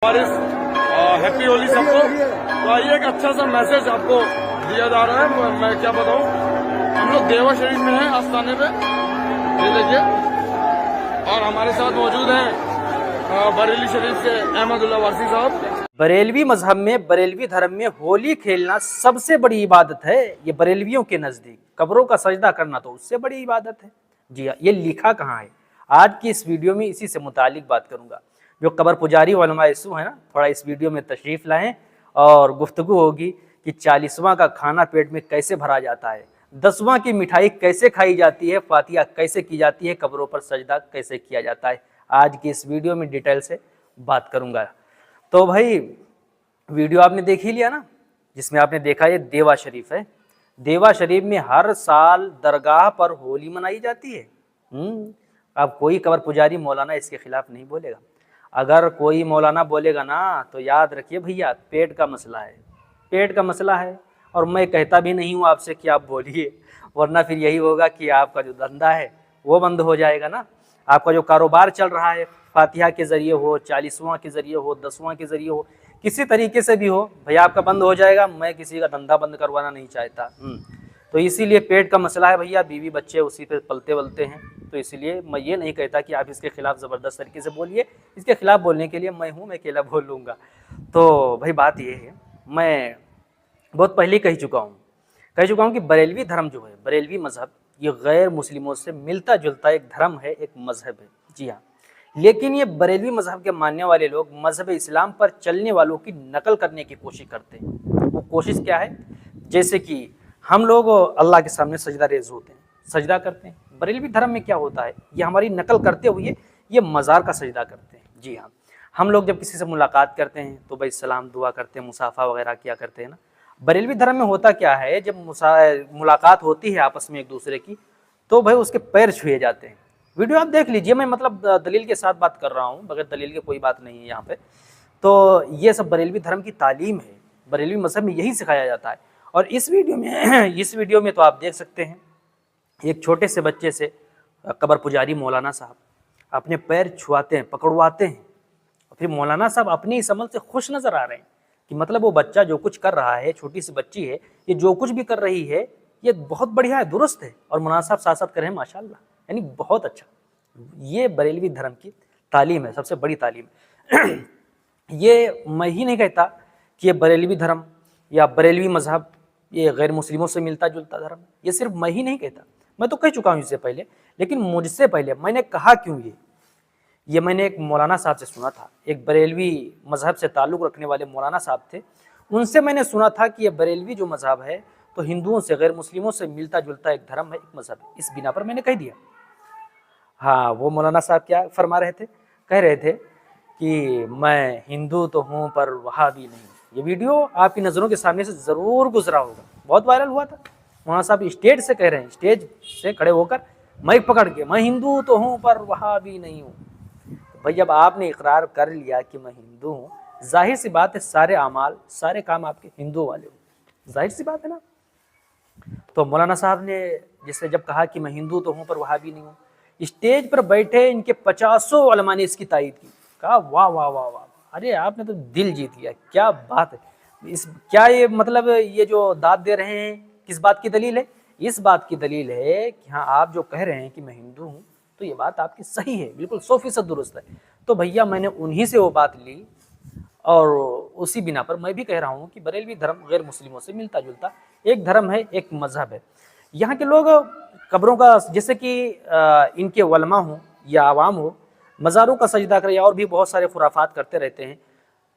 Happy Holi सबको। तो आइए एक अच्छा सा मैसेज आपको दिया जा रहा है। मैं क्या बताऊं, हम लोग देवा शरीफ में हैं आस्थाने पे, ये देखिए, और हमारे साथ मौजूद हैं बरेली शरीफ से अहमदुल्ला वासी साहब। बरेलवी मजहब में, बरेलवी धर्म में होली खेलना सबसे बड़ी इबादत है। ये बरेलवियों के नज़दीक कब्रों का सजदा करना तो उससे बड़ी इबादत है। जी हाँ, ये लिखा कहाँ है? आज की इस वीडियो में इसी से मुतालिक बात करूँगा। जो कब्र पुजारी उलमा इस्सू है ना, थोड़ा इस वीडियो में तशरीफ़ लाएँ और गुफ्तगू होगी कि 40वां का खाना पेट में कैसे भरा जाता है, 10वां की मिठाई कैसे खाई जाती है, फातिहा कैसे की जाती है, कब्रों पर सजदा कैसे किया जाता है। आज की इस वीडियो में डिटेल से बात करूँगा। तो भाई वीडियो आपने देख ही लिया ना, जिसमें आपने देखा ये देवा शरीफ है। देवा शरीफ में हर साल दरगाह पर होली मनाई जाती है। अब कोई कब्र पुजारी मौलाना इसके खिलाफ नहीं बोलेगा। अगर कोई मौलाना बोलेगा ना तो याद रखिए भैया, पेट का मसला है, पेट का मसला है। और मैं कहता भी नहीं हूँ आपसे कि आप बोलिए, वरना फिर यही होगा कि आपका जो धंधा है वो बंद हो जाएगा ना। आपका जो कारोबार चल रहा है, फातिहा के ज़रिए हो, 40वां के ज़रिए हो, 10वां के ज़रिए हो, किसी तरीके से भी हो भैया, आपका बंद हो जाएगा। मैं किसी का धंधा बंद करवाना नहीं चाहता। तो इसीलिए पेट का मसला है भैया, बीवी बच्चे उसी पे पलते वलते हैं। तो इसलिए मैं ये नहीं कहता कि आप इसके खिलाफ़ ज़बरदस्त तरीके से बोलिए। इसके खिलाफ़ बोलने के लिए मैं हूँ, मैं अकेला बोल लूँगा। तो भाई बात ये है, मैं बहुत पहले कह चुका हूँ कि बरेलवी धर्म जो है, बरेलवी मज़हब, ये गैर मुस्लिमों से मिलता जुलता एक धर्म है, एक मज़हब है। जी हाँ, लेकिन ये बरेलवी मज़हब के मानने वाले लोग मज़हब इस्लाम पर चलने वालों की नकल करने की कोशिश करते हैं। वो कोशिश क्या है? जैसे कि हम लोग अल्लाह के सामने सजदा रेज़ होते हैं, सजदा करते हैं। बरेलवी धर्म में क्या होता है, ये हमारी नकल करते हुए ये मज़ार का सजदा करते हैं। जी हाँ, हम लोग जब किसी से मुलाकात करते हैं तो भाई सलाम दुआ करते हैं, मुसाफ़ा वगैरह किया करते हैं ना। बरेलवी धर्म में होता क्या है, जब मुलाकात होती है आपस में एक दूसरे की, तो भाई उसके पैर छुए जाते हैं। वीडियो आप देख लीजिए, मैं मतलब दलील के साथ बात कर रहा हूँ, बगैर दलील के कोई बात नहीं है यहाँ पे। तो ये सब बरेलवी धर्म की तालीम है, बरेलवी मज़हब में यही सिखाया जाता है। और इस वीडियो में तो आप देख सकते हैं, एक छोटे से बच्चे से कब्र पुजारी मौलाना साहब अपने पैर छुआते हैं, पकड़वाते हैं। और फिर मौलाना साहब अपनी इस अमल से खुश नज़र आ रहे हैं कि मतलब वो बच्चा जो कुछ कर रहा है, छोटी सी बच्ची है, ये जो कुछ भी कर रही है ये बहुत बढ़िया है, दुरुस्त है। और मौलाना साहब साथ साथ कर रहे हैं माशाल्लाह, यानी बहुत अच्छा। ये बरेलवी धर्म की तालीम है, सबसे बड़ी तालीम है। ये मैं ही नहीं कहता कि ये बरेलवी धर्म या बरेलवी मज़हब ये गैर मुस्लिमों से मिलता जुलता धर्म है। ये सिर्फ मैं ही नहीं कहता, मैं तो कह चुका हूँ इससे पहले। लेकिन मुझसे पहले मैंने कहा क्यों ये मैंने एक मौलाना साहब से सुना था, एक बरेलवी मज़हब से ताल्लुक़ रखने वाले मौलाना साहब थे, उनसे मैंने सुना था कि ये बरेलवी जो मज़हब है तो हिंदुओं से, गैर मुस्लिमों से मिलता जुलता एक धर्म है, एक मज़हब है। इस बिना पर मैंने कह दिया। हाँ, वो मौलाना साहब क्या फरमा रहे थे? कह रहे थे कि मैं हिंदू तो हूँ पर वहाबी नहीं। ये वीडियो आपकी नज़रों के सामने से ज़रूर गुजरा होगा, बहुत वायरल हुआ था। मौलाना साहब स्टेज से कह रहे हैं, स्टेज से खड़े होकर माइक पकड़ के, मैं हिंदू तो हूँ पर वहाबी नहीं हूँ। भाई जब आपने इकरार कर लिया कि मैं हिंदू हूँ, जाहिर सी बात है सारे अमाल, सारे काम आपके हिंदू वाले हो, जाहिर सी बात है ना। तो मौलाना साहब ने जैसे जब कहा कि मैं हिंदू तो हूँ पर वहाबी नहीं हूँ, स्टेज पर बैठे इनके 50 उलमा ने इसकी तायीद की। कहा वाह वाह वाह वाह, अरे आपने तो दिल जीत लिया, क्या बात है। इस क्या ये मतलब ये जो दाद दे रहे हैं किस बात की दलील है? इस बात की दलील है कि हाँ, आप जो कह रहे हैं कि मैं हिंदू हूँ तो ये बात आपकी सही है, बिल्कुल 100% दुरुस्त है। तो भैया मैंने उन्हीं से वो बात ली और उसी बिना पर मैं भी कह रहा हूँ कि बरेलवी धर्म गैर मुस्लिमों से मिलता जुलता एक धर्म है, एक मज़हब है। यहाँ के लोग कब्रों का, जैसे कि इनके उलमा हो या आवाम हो, मज़ारों का सजदा करे और भी बहुत सारे खुराफात करते रहते हैं।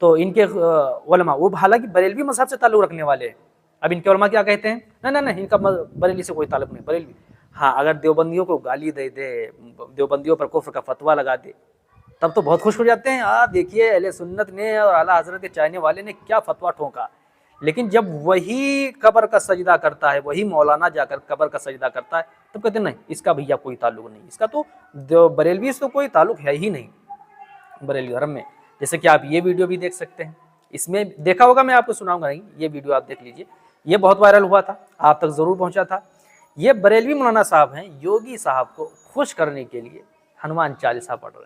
तो इनके उलमा, वो हालांकि बरेलवी मज़हब से ताल्लुक़ रखने वाले हैं। अब इनके उलमा क्या कहते हैं? नहीं, इनका बरेली से कोई ताल्लुक़ नहीं, बरेलवी। हाँ, अगर देवबंदियों को गाली दे दे, देवबंदियों पर कुफ्र का फतवा लगा दे, तब तो बहुत खुश हो जाते हैं। देखिए अहले सुन्नत ने और आला हज़रत के चाहने वाले ने क्या फतवा ठोका। लेकिन जब वही कब्र का सजदा करता है, वही मौलाना जाकर कब्र का सजदा करता है, तब कहते हैं नहीं, इसका भैया कोई ताल्लुक़ नहीं, इसका तो बरेलवी से तो कोई ताल्लुक़ है ही नहीं बरेलवी धर्म में। जैसे कि आप ये वीडियो भी देख सकते हैं, इसमें देखा होगा, मैं आपको सुनाऊंगा नहीं, ये वीडियो आप देख लीजिए, ये बहुत वायरल हुआ था, आप तक ज़रूर पहुंचा था। ये बरेलवी मौलाना साहब हैं, योगी साहब को खुश करने के लिए हनुमान चालीसा पढ़ रहे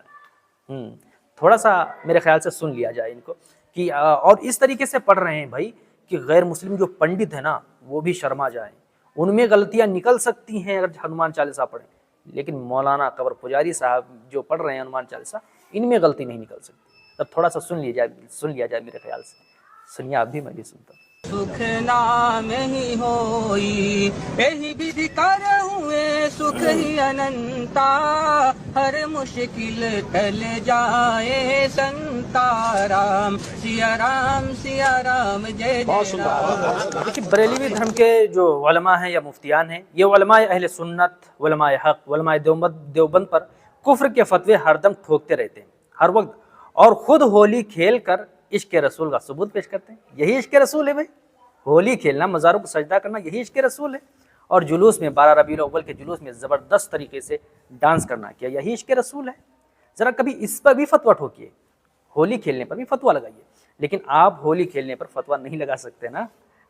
हैं। थोड़ा सा मेरे ख्याल से सुन लिया जाए इनको कि और इस तरीके से पढ़ रहे हैं भाई कि गैर मुस्लिम जो पंडित है ना वो भी शर्मा जाए। उनमें गलतियां निकल सकती हैं अगर हनुमान चालीसा पढ़ें, लेकिन मौलाना कबर पुजारी साहब जो पढ़ रहे हैं हनुमान चालीसा, इनमें गलती नहीं निकल सकती। तब थोड़ा सा सुन लिया जाए मेरे ख्याल से। सुनिए आप भी, मैं भी सुनता हूँ। सुख नाम ही होई यही विधि कर हुए सुख ही अनंता, हर मुश्किल टल जाए संताराम, सिया राम जय जय राम। देखिए बरेलवी धर्म के जो उलमा हैं या मुफ्तियान हैं, ये उलमाए अहले सुन्नत, उलमाए हक, उलमाए देवबंद पर कुफ्र के फतवे हरदम ठोकते रहते हैं हर वक्त, और खुद होली खेल कर इश्क रसूल का सबूत पेश करते हैं। यही इश्क रसूल है भाई, होली खेलना, मज़ारों को सजदा करना, यही इश्क रसूल है। और जुलूस में 12 रबीउल अव्वल के जुलूस में ज़बरदस्त तरीके से डांस करना, क्या यही इश्क रसूल है? ज़रा कभी इस पर भी फतवा ठोकिए, होली खेलने पर भी फतवा लगाइए। लेकिन आप होली खेलने पर फतवा नहीं लगा सकते ना,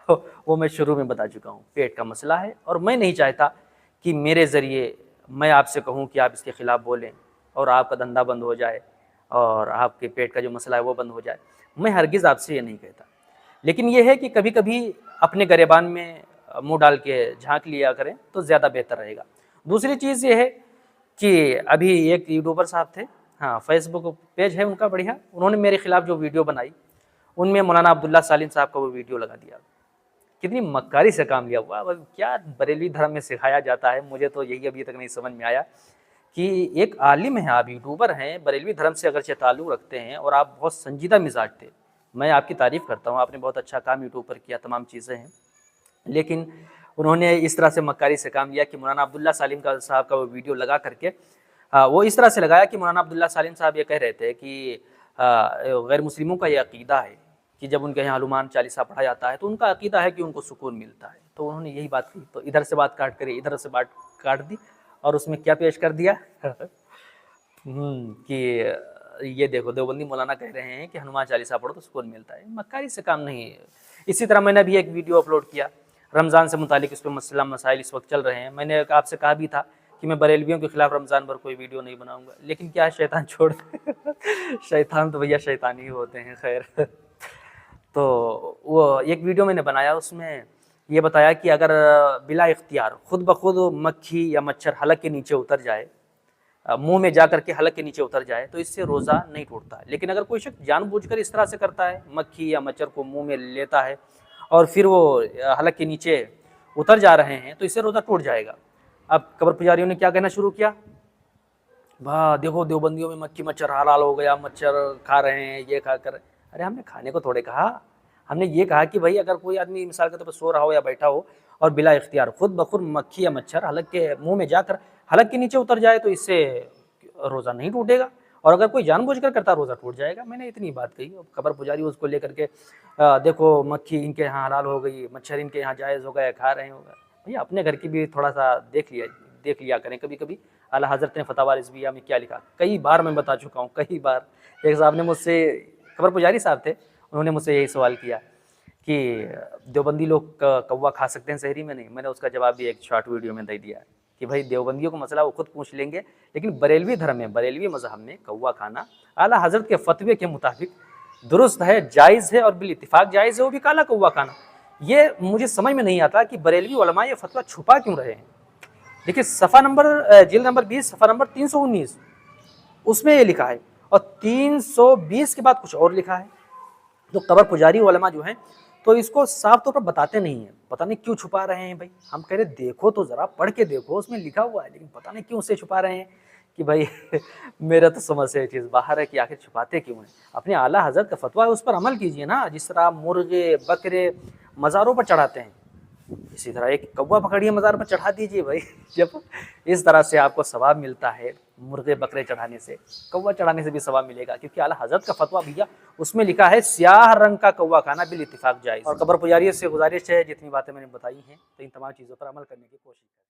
वो मैं शुरू में बता चुका हूँ। पेट का मसला है और मैं नहीं चाहता कि मेरे ज़रिए मैं आपसे कहूँ कि आप इसके ख़िलाफ़ बोलें और आपका धंधा बंद हो जाए और आपके पेट का जो मसला है वो बंद हो जाए। मैं हरगिज़ आपसे ये नहीं कहता, लेकिन ये है कि कभी कभी अपने गरेबान में मुंह डाल के झांक लिया करें तो ज़्यादा बेहतर रहेगा। दूसरी चीज़ ये है कि अभी एक यूट्यूबर साहब थे, हाँ फेसबुक पेज है उनका बढ़िया, उन्होंने मेरे ख़िलाफ़ जो वीडियो बनाई उनमें मौलाना अब्दुल्ला सालिम साहब का वो वीडियो लगा दिया। कितनी मक्कारी से काम लिया हुआ। अब क्या बरेलवी धर्म में सिखाया जाता है, मुझे तो यही अभी तक नहीं समझ में आया कि एक आलिम है, आप यूट्यूबर हैं, बरेलवी धर्म से अगरचे ताल्लुक़ रखते हैं और आप बहुत संजीदा मिजाज थे, मैं आपकी तारीफ़ करता हूँ, आपने बहुत अच्छा काम यूट्यूब पर किया, तमाम चीज़ें हैं, लेकिन उन्होंने इस तरह से मक्कारी से काम लिया कि मौलाना अब्दुल्ला सालिम साहब का वो वीडियो लगा करके वो इस तरह से लगाया कि मौलाना अब्दुल्ला सालिम साहब ये कह रहे थे कि गैर मुस्लिमों का ये अक़ीदा है कि जब उनके यहाँ हनुमान चालीसा पढ़ा जाता है तो उनका अक़ीदा है कि उनको सुकून मिलता है। तो उन्होंने यही बात की, तो इधर से बात काट कर इधर से बात काट दी और उसमें क्या पेश कर दिया कि ये देखो देवबंदी मौलाना कह रहे हैं कि हनुमान चालीसा पढ़ो तो सुकून मिलता है। मक्कारी से काम नहीं है। इसी तरह मैंने भी एक वीडियो अपलोड किया रमज़ान से मुतालिक, इस पर मसला मसाइल इस वक्त चल रहे हैं। मैंने आपसे कहा भी था कि मैं बरेलवियों के ख़िलाफ़ रमज़ान पर कोई वीडियो नहीं बनाऊंगा, लेकिन क्या शैतान छोड़ शैतान तो भैया शैतान ही होते हैं। खैर तो वो एक वीडियो मैंने बनाया, उसमें ये बताया कि अगर बिला इख्तियार खुद ब खुद मक्खी या मच्छर हलक के नीचे उतर जाए, मुंह में जा करके हलक के नीचे उतर जाए, तो इससे रोज़ा नहीं टूटता। लेकिन अगर कोई शख्स जानबूझकर इस तरह से करता है, मक्खी या मच्छर को मुंह में लेता है और फिर वो हलक के नीचे उतर जा रहे हैं, तो इससे रोज़ा टूट जाएगा। अब कब्र पुजारियों ने क्या कहना शुरू किया, वाह देखो देवबंदियों में मक्खी मच्छर हलाल हो गया, मच्छर खा रहे हैं, ये खा कर। अरे हमने खाने को थोड़े कहा, हमने ये कहा कि भाई अगर कोई आदमी मिसाल के तौर पर सो रहा हो या बैठा हो और बिला इख्तियार खुद ब खुद मक्खी या मच्छर हलक के मुंह में जाकर हलक के नीचे उतर जाए, तो इससे रोज़ा नहीं टूटेगा, और अगर कोई जानबूझकर करता रोज़ा टूट जाएगा। मैंने इतनी बात कही। कब्र पुजारी उसको लेकर के देखो मक्खी इनके यहाँ हलाल हो गई, मच्छर इनके यहाँ जायज़ हो गया, खा रहे होगा। भैया अपने घर की भी थोड़ा सा देख लिया करें कभी कभी। आला हज़रत ने फतवा रिज़विया में क्या लिखा, कई बार मैं बता चुका हूँ, कई बार। एक साहब ने मुझसे, कब्र पुजारी साहब थे, उन्होंने मुझसे यही सवाल किया कि देवबंदी लोग कौवा खा सकते हैं सहरी में? नहीं। मैंने उसका जवाब भी एक शॉर्ट वीडियो में दे दिया कि भाई देवबंदियों को मसला वो खुद पूछ लेंगे, लेकिन बरेलवी धर्म में, बरेलवी मज़हब में कौवा खाना आला हज़रत के फतवे के मुताबिक दुरुस्त है, जायज़ है और बिल इत्तिफाक जायज़ है, वो भी काला कौवा खाना। ये मुझे समझ में नहीं आता कि बरेलवी उलमा ये फतवा छुपा क्यों रहे हैं। देखिए सफ़ा नंबर जिल्द नंबर 20 सफ़ा नंबर 319 उसमें ये लिखा है, और 320 के बाद कुछ और लिखा है। तो कब्र पुजारी उलमा जो हैं तो इसको साफ तौर पर बताते नहीं हैं, पता नहीं क्यों छुपा रहे हैं। भाई हम कह रहे देखो तो ज़रा पढ़ के देखो, उसमें लिखा हुआ है, लेकिन पता नहीं क्यों उसे छुपा रहे हैं कि भाई मेरा तो समझ से ये चीज़ बाहर है कि आखिर छुपाते क्यों हैं। अपने आला हज़रत का फतवा है उस पर अमल कीजिए ना। जिस तरह मुर्गे बकरे मज़ारों पर चढ़ाते हैं, इसी तरह एक कौवा पकड़िए मज़ार पर चढ़ा दीजिए भाई। जब इस तरह से आपको सवाब मिलता है मुर्गे बकरे चढ़ाने से, कौवा चढ़ाने से भी सवाब मिलेगा, क्योंकि आला हज़रत का फतवा भैया उसमें लिखा है स्याह रंग का कौवा खाना बिल इत्तिफाक जायज़। और कब्र पुजारियों से गुजारिश है जितनी बातें मैंने बताई हैं तो इन तमाम चीज़ों पर अमल करने की कोशिश करें।